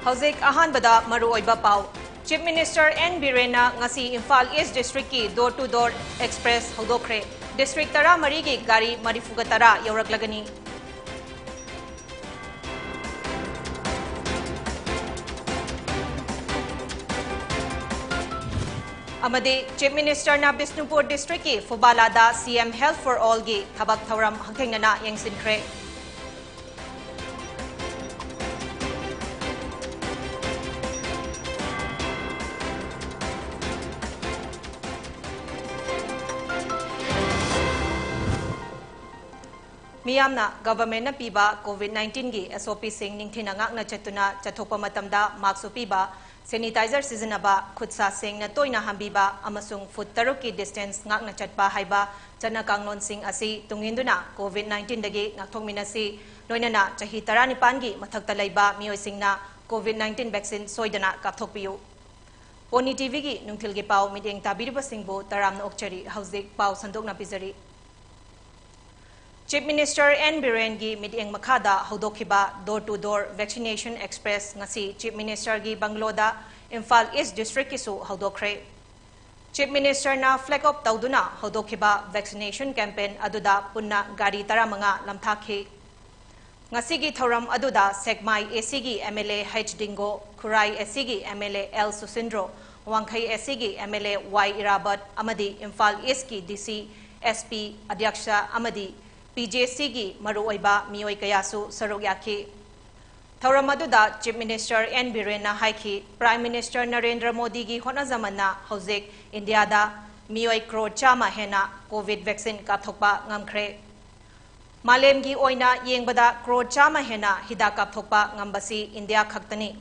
Hauzik ahanbada maruoiba pau. Chief Minister N. Birena ngasi Imphal East District ki door-to-door express hodokre. District tara marigi gari marifuga tara yauraklagani. Amade Chief Minister na Bisnupur District ki Fubalada CM Health for All gi thabak thauram hangthengnana yengsinkre. Miyamna government na piba COVID-19 gi SOP sing ningthina ngakna chatuna chathokpa matamda mask piba sanitizer sizinaba khutsa sing na toina hambiba amasung foot taruk ki distance ngakna chatpa haiba chana kanglon sing asi tunginduna COVID-19 dagi ngakthokminasi loinana chahi 19 gi mathakta leiba mioi singna COVID-19 vaccine soidana kapthokpiyu PONYTV gi nungthil gi pau mideng tabiriba singbo taramna okchari hauzik pau sandokna pizari. Chief Minister N. Birengi mideng makada hodokhiba door-to-door vaccination express ngasi Chief Minister gi Bangloda Imphal East District kisu hodokre. Chief Minister na flag up tauduna hodokhiba vaccination campaign aduda punna gari taramanga lamthakhi. Ngasi gi thoram aduda Sekmai AC gi MLA H Dingo, Kurai AC gi MLA L Susindro, Wangkhai AC gi MLA Y Irabat amadi Imphal East ki DC SP Adyaksha amadi PJC gi maruoiba mioi kayasu sarugyaki. Thauramadu Chief Minister N. Birena haiki Prime Minister Narendra Modi gi honazamana hauzik India da mioi crore chama hena COVID vaccine kapthokpa ngamkhre. Malem gi oina yengbada crore chama hena hida kapthokpa ngambasi India khaktani.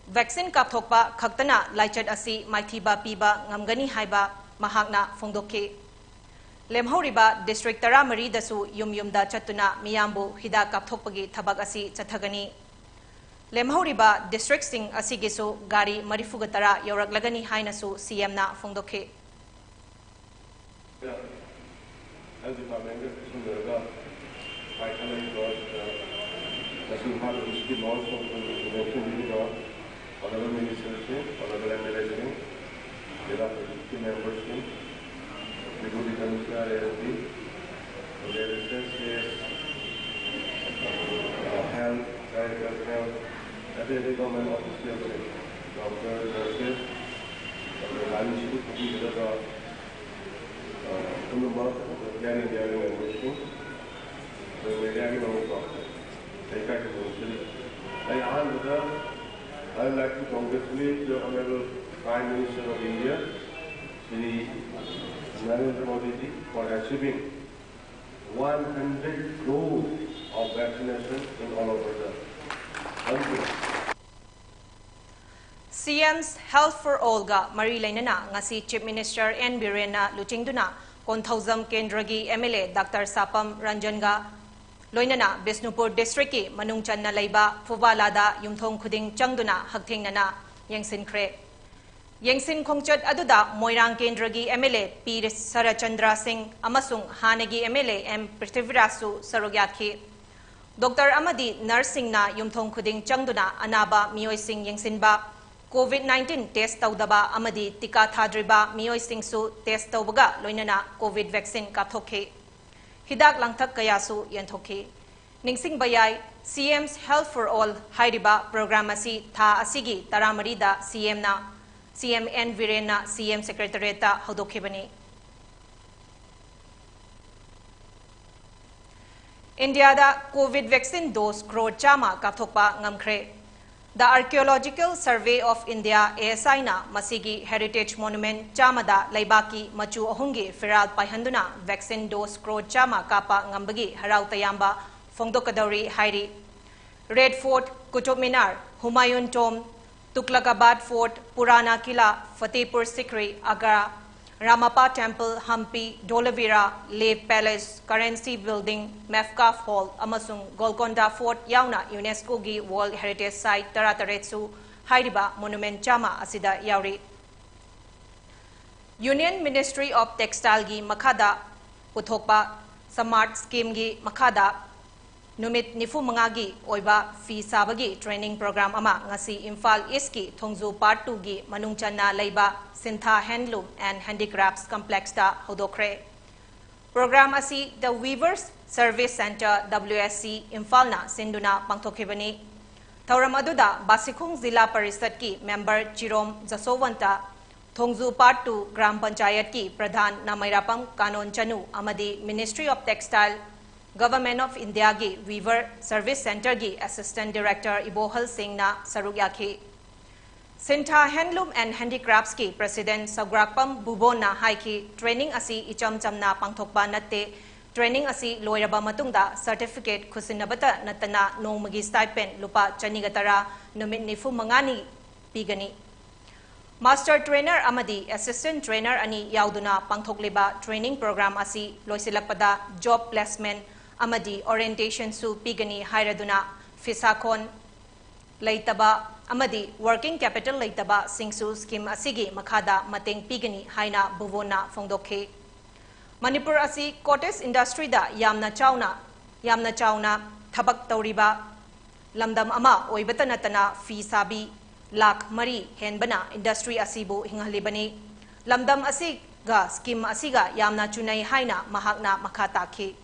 Vaccine kapthokpa khaktana laichad asi maithiba piba ngamgani haiba mahakna fongdokki. Lemhoriba District tara mari dasu yum-yumda chatuna miyambu hida kapthokpagi thabak asi chathagani. Lemhoriba District sing asigisu gari marifuga tara yauraklagani hainasu CM na fongdokhe. I would like to congratulate the Honorable Prime Minister of India, Shri Narendra Modi ji, for achieving 100 crore of vaccination in all over the country. CM's Health for All ga mari lainana ngasi Chief Minister N. Birena luchingduna Konthauzam Kendragi MLA Dr. Sapam Ranjan ga loinana Bisnupur District ki manungchanna leiba Fubalada yumthong khuding changduna hakthengnana yengsinkre. Yengsin khongchat aduda Moirang Kendragi MLA P. Sarachandra Singh amasung Hanagi MLA M. Prithivirasu sarugyakhi. Dr. Amadi Nursing na yumthong khuding changduna anaba mioi sing yengsinba COVID-19 test taudaba amadi tika thadriba mioi singsu test taubaga loinana COVID vaccine kapthokhe. Hidak langthak kayasu yentokhe. Ningsing bayai CM's Health for All hairiba program asi tha asigi taramarida CM N. Virena CM Secretariat hodokhebani. India da COVID vaccine dose crore chama kapthokpa ngamkhre. The Archaeological Survey of India ASI na masigi heritage monument chamada laibaki machu ahungi firal paihanduna vaccine dose crore chama kapa ngambagi harau tayamba fongdokadauri hairi. Red Fort, Qutub Minar, Humayun Tomb, Tughlaqabad Fort, Purana Kila, Fatehpur Sikri, Agra, Ramappa Temple, Hampi, Dholavira, Lev Palace, Currency Building, Metcalf Hall, amasung Golconda Fort yauna UNESCO gi World Heritage Site tarataretsu hairiba monument chama asida yauri. Union Ministry of Textile gi makada puthokpa Smart Scheme gi makada numit nifu mangagi oiba fi sabagi training program ama ngasi Imphal East ki Thongzu Part 2 gi manungchanna leiba Sintha Handloom and Handicrafts Complex da hodokre. Program asi the Weavers Service Center WSC Imphal na sinduna pangthokibani. Thauram aduda Basikhung Zilla Parisad ki member Chirom Jasowanta Thongzu Part 2 Gram Panchayat ki Pradhan Namairapam Kanon Chanu amadi Ministry of Textile Government of India gi Weaver Service Center gi Assistant Director Ibohal Singh na saruk yakhi. Sintha Handloom and Handicrafts ki President Sagrakpam Bubon na haiki training asi icham chamna pangthokba natte training asi loiraba matungda certificate khusinabata natana nongmagi stipend lupa chanigatara numit nifu mangani pigani. Master Trainer amadi Assistant Trainer ani yauduna pangthokliba training program asi loisilakpada job placement amadi orientation su pigani hairaduna fisakon leitaba amadi working capital leitaba singsu scheme asigi makhada mateng pigani haina buvona fongdokhe. Manipur asi cottage industry da yamna chauna thabak tauriba lamdam ama oibata natana fi sabi lakh mari henbana industry asibu hingalibani lamdam asiga scheme asiga yamna chunai haina mahakna makhata khe.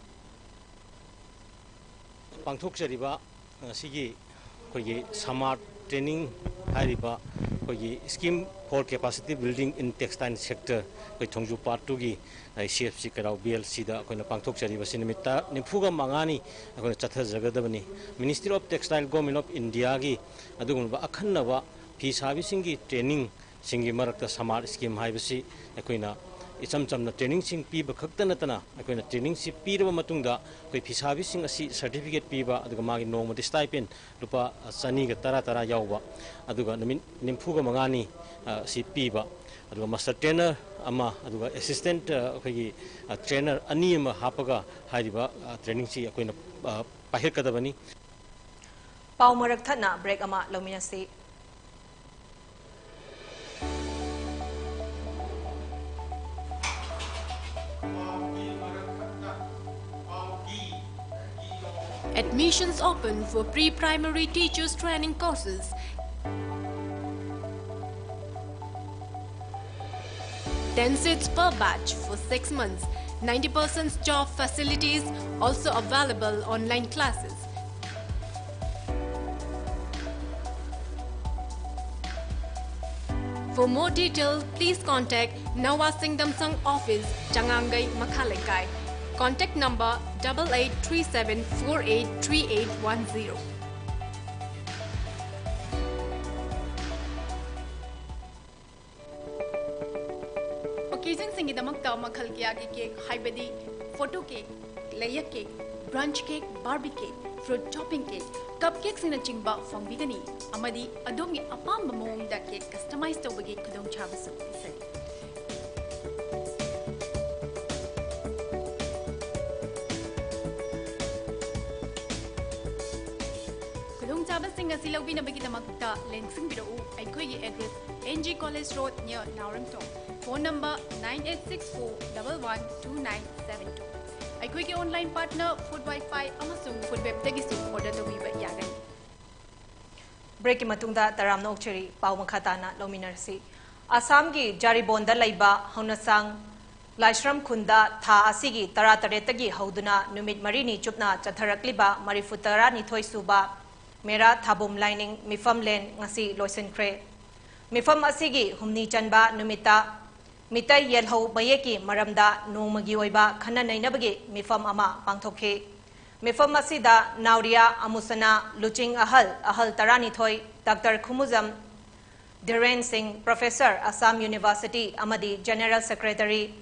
Pangthok chariba sigi kogi smart training hariba kogi scheme for capacity building in textile sector koi Thongju Part 2 gi CFC karau BLC da koina pangthok chariba sinimita nifuga mangani koina chatha jagadabani Ministry of Textile Government of India gi adugumba akhannawa fi sabisingi training singi marakta smart scheme haibasi koina icham chamna training sing piba khaktana tana akoina training si piraba matungda koi phisabi sing asi certificate piba aduga magi nongmadi stipend lupa sani ga tara yawba aduga nimfuga mangani si piba aduga master trainer ama aduga assistant khoi trainer ani ama hapaga hariba training si akoina pahir kadabani pau marak thana break ama lomina se. Admissions open for pre-primary teachers training courses. 10 seats per batch for 6 months. 90% job facilities, also available online classes. For more detail, please contact Nawasing Damsang Office, Changangai, Makhalekai. Contact number 8837483810. Occasion singidamakta makhal kya ki cake, haibadi, photo cake, layer cake, brunch cake, barbie cake, fruit topping cake, cupcakes sinachingba fongbigani. Amadi adomgi apamba moongda cake customize tawbagi khudong chabasu isari. Sing a Silovina Bagitamakta, Lensing Biro, Aikoi address NG College Road near Nauramtong. Phone number 9864112972. Aikoi online partner Food Wi-Fi Amasung Food Web Tegisu order the Weaver Yagan. Break Matunda Taram Nokcheri, Pau Makatana, Lominarsi. Assam gi Jaribonda Laiba, Honasang, Laishram Kunda, Tha Asigi, Tarataretagi, Hauduna, Numit Marini, Chupna, Chatarakliba, Marifutara, Nitoi Suba. Mera thabum lining mifam len ngasi loisen kre mifam asigi humni chanba numita mitai yelho bayeki maramda nongmagi oiba khana nainabagi mifam ama pangthokhe mifam asida nauria amusana luching ahal tarani thoi Dr. Khumuzam Dhiren Singh Professor Assam University amadi General Secretary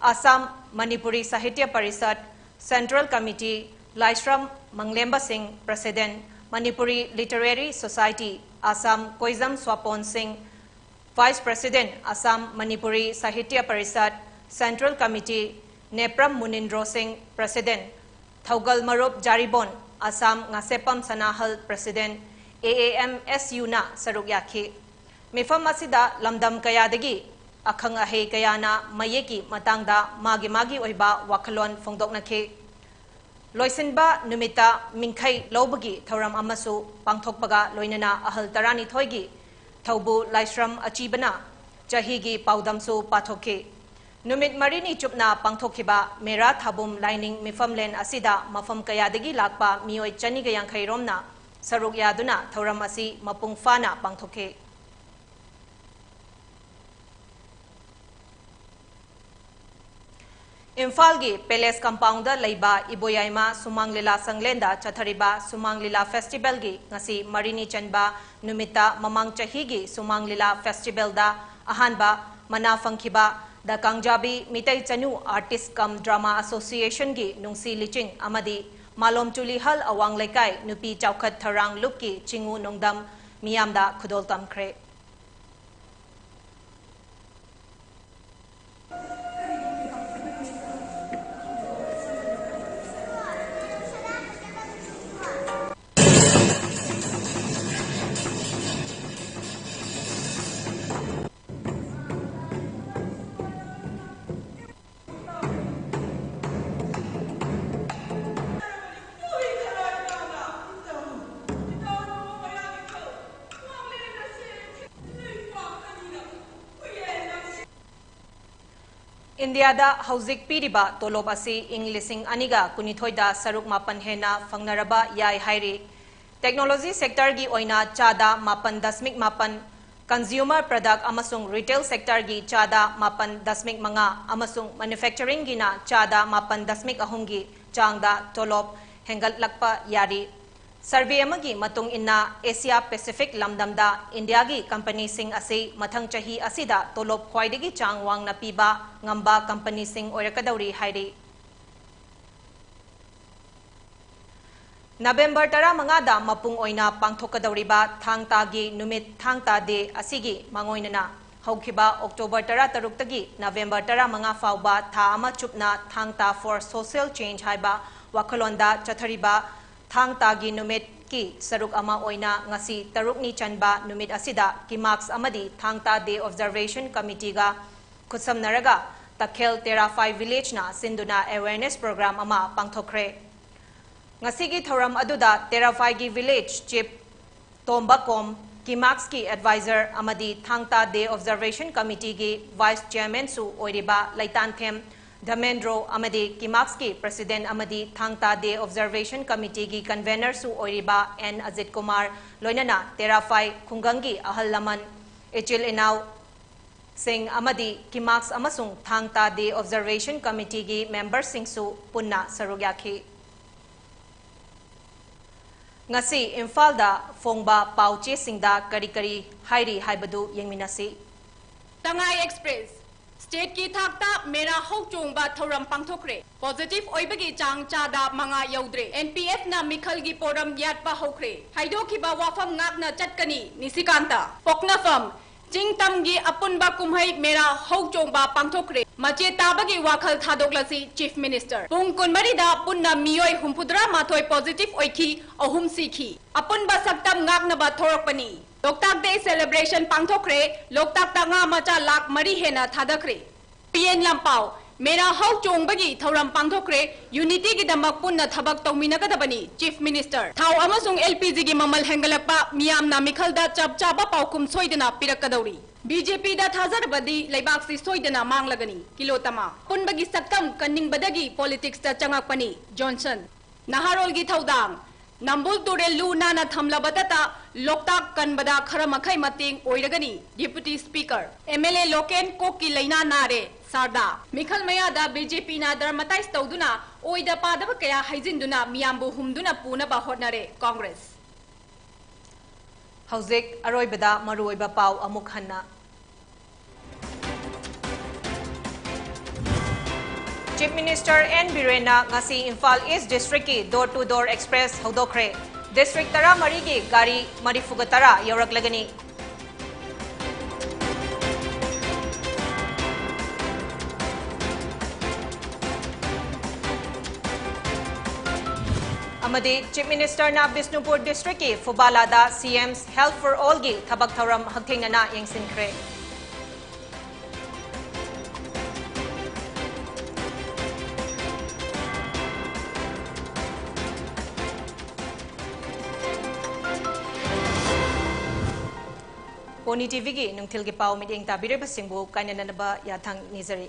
Assam Manipuri Sahitya Parisad Central Committee Laishram Manglemba Singh President Manipuri Literary Society, Assam Koizam Swapon Singh, Vice President, Assam Manipuri Sahitya Parisad, Central Committee, Nepram Munindro Singh, President, Thaugal Marup Jaribon, Assam Ngasepam Sanahal, President, AAMSU na saruk yakhi. Mifam asida lamdam kayadagi, akhang ahe kayana mayeki matangda magi oiba wakalon fongdok nakhe. Loisinba numita mingkai lobagi thoram amasu pangthokpaga loinana ahal tarani thoigi thaubu laisram achibana chahigi paudamsu pathoke numit marini chupna pangthokiba mera thabum lining mifamlen asida mafam kayadagi lakpa mioi chani gayang khairomna saruk yaduna thoram asi mapung fana pangthoke Imphal Palace Compound Laiba Iboyaima Sumang Lila Sanglenda Chathariba Sumang Lila Festival gi ngasi Marini Chanba Numita Mamang Chahigi Sumang Lila Festival da Ahanba Mana Fangkiba da Kangjabi Mitai Chanu Artist Cum Drama Association gi Nungsi Liching Amadi Malom Chulihal Awang Laikai Nupi Chaukat Tharang Lupki Chingu Nongdam Miyamda Khudol Tamkre India da hauzik piriba tolob asi Lising aniga kunithoida saruk mapan hena fangnaraba yai hairi technology sector gi oina chada mapan dasmik mapan consumer product amasung retail sector gi chada mapan dasmik manga amasung manufacturing gi na chada mapan dasmik ahum gi changda tolob hengal lakpa yari survey amagi matung inna Asia Pacific lamdamda India gi company sing asi mathang chahi asida tolob khwaidagi chang wang na piba ngamba company sing oirakadauri hairi November 15 da mapung oina pangthokadauriba thangta gi numit thangta de asigi mangoinana haukiba October 13 tagi November 15 fauba tha ama chupna thangta for social change haiba wakhalonda chathariba Thangta gi numit ki saruk ama oina ngasi taruk ni chanba numit asida ki marks amadi Thangta Day Observation Committee ga kutsam naraga Takhel Terafai Village na sinduna awareness program ama pangthokre ngasi gi thoram aduda Terafai gi village chief Tombakom ki marks ki advisor amadi Thangta Day Observation Committee gi vice chairman su oiriba Laitanthem Dhamendro Amadi Kimakski President Amadi Thangta Day Observation Committee gi convener su oiriba N Ajit Kumar loinana Terafai Khungangi Ahal Laman Echil Inaw Singh Amadi Kimaks amasung Thangta Day Observation Committee gi member sing su punna sarugyakhi ngasi Imphal da phongba pauche singda kari hairi haibadu yengminasi Tangai Express State ki thakta mera hok chungba thoram pangthokre positive oibagi chang chada manga yaudre NPF na mikhal gi poram yatpa hokre haidoki ba wafam ngakna chatkani nisikanta poknafam jingtam gi apunba kumhai mera hok chungba pangthokre mache tabagi wakhal thadoklasi chief minister pung kunmari da punna miyoi humpudra mathoi positive oiki ahum sikhi apunba saktam ngakna ba thorakpani Loktak Day celebration pangthokre Loktak tanga macha lak mari hena thadakre PN Lampau mera hau chongbagi thoram pangthokre unity gi damak punna thabak tongminagadabani chief minister thau amasung LPG gi mamal hengalapa miyam na mikhalda chapchaba paukum soidana pirakadauri BJP da thazarbadi laibak si soidana manglagani kilotama punbagi saktam kanningbadagi politics ta changakpani Johnson Naharol gi thaudang Nambul Ture Luna na Thamlabadata Loktak Kanbada Karamakai Mating Oiragani Deputy Speaker MLA Loken Koki Laina Nare Sarda Mikhal Mayada BJP na Dharmatais Tauduna Oida Padaba Kaya Haizinduna Miyambu Humduna Puna Bahotnare Congress Hauzik Aroibada Maruiba Pau Amukhanna Chief Minister N. Birena ngasi Imphal East District ki door-to-door express haudokre. District tara mari ki gari marifugatara yauraklagani. Amadi Chief Minister na Bisnupur District ki Fubalada CM's Health for All gi thabak thauram hagthingnana yengsinkre. PONYTV gi nungthil gi pau miding tabire basingbu kainanaba yathang nizari.